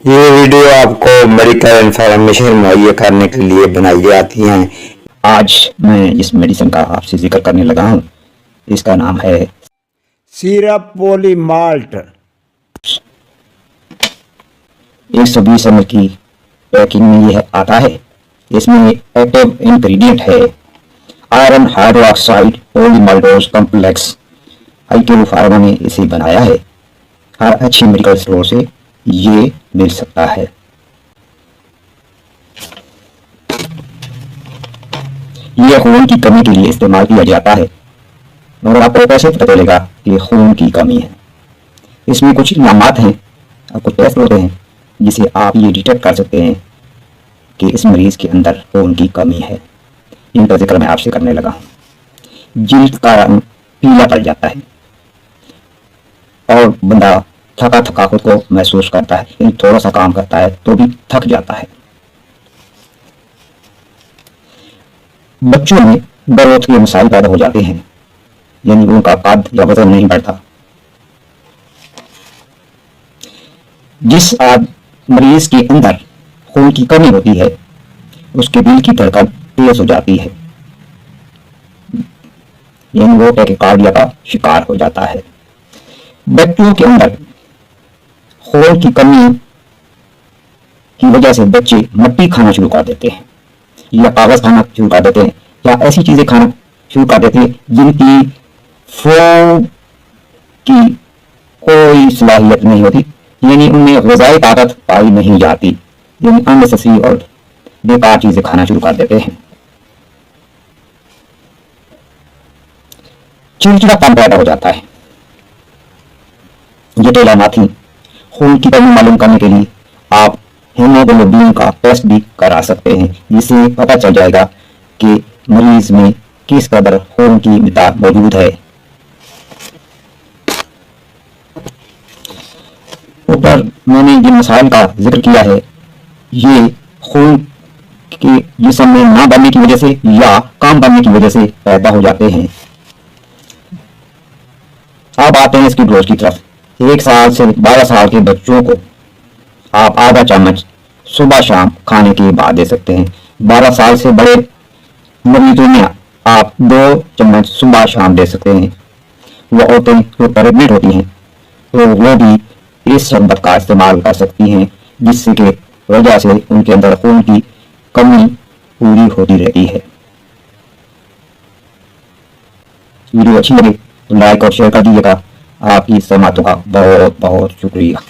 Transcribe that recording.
ये वीडियो आपको medical information मुहैया करने के लिए बनाई जाती हैं। आज मैं इस मेडिसिन का आपसे जिक्र करने लगा हूँ। इसका नाम है सिरप पोलीमाल्ट। 120 ml की पैकिंग में यह आता है। इसमें एक्टिव इंग्रेडिएंट है iron hydroxide polymaltose complex. IQ pharma ने इसे बनाया है। हर अच्छी मेडिकल स्टोर से ये मिल सकता है। यह खून की कमी के लिए इस्तेमाल किया जाता है। और आपको कैसे पता चलेगा कि खून की कमी है? इसमें कुछ इलामात हैं और कुछ टेस्ट होते हैं जिसे आप ये डिटेक्ट कर सकते हैं कि इस मरीज के अंदर खून की कमी है। इनका जिक्र मैं आपसे करने लगा हूँ। जिल्द का रंग पीला पड़ जाता है और बंदा थका थका खुद को महसूस करता है, यानी थोड़ा सा काम करता है तो भी थक जाता है। बच्चों में ग्रोथ के मसाइल पैदा हो जाते हैं, यानी उनका कद या वजन नहीं बढ़ता। जिस मरीज के अंदर खून की कमी होती है उसके दिल की धड़कन तेज हो जाती है, यानी वो टैकिकार्डिया का शिकार हो जाता है। बच्चों के अंदर खून की कमी की वजह से बच्चे मट्टी खाना शुरू कर देते हैं या कागज खाना शुरू कर देते हैं या ऐसी चीजें खाना शुरू कर देते हैं जिनकी फूड की कोई सलाहियत नहीं होती, यानी उनमें ग़िज़ाई ताकत पाई नहीं जाती, यानी अननेसेसरी और बेकार चीजें खाना शुरू कर देते हैं। चिड़चिड़ापन पैदा हो जाता है। ये तो इलामात थी। खून की कमी मालूम करने के लिए आप हीमोग्लोबिन का टेस्ट भी करा सकते हैं, जिससे पता चल जाएगा कि मरीज में किस कदर खून की मिक़दार मौजूद है। ऊपर मैंने जिन मसाइल का जिक्र किया है ये खून के जिस्म में ना बनने की वजह से या कम बनने की वजह से पैदा हो जाते हैं। अब आते हैं इसकी डोज की तरफ। 1 साल से 12 साल के बच्चों को आप आधा चम्मच सुबह शाम खाने के बाद दे सकते हैं। 12 साल से बड़े मरीजों में आप 2 चम्मच सुबह शाम दे सकते हैं। वो औरतें जो प्रेग्नेंट होती हैं तो वो भी इस शरबत का इस्तेमाल कर सकती हैं, जिससे कि वजह से उनके अंदर खून की कमी पूरी होती रहती है। वीडियो अच्छी लगे तो लाइक और शेयर कर दीजिएगा। आपकी सहमतों का बहुत बहुत शुक्रिया।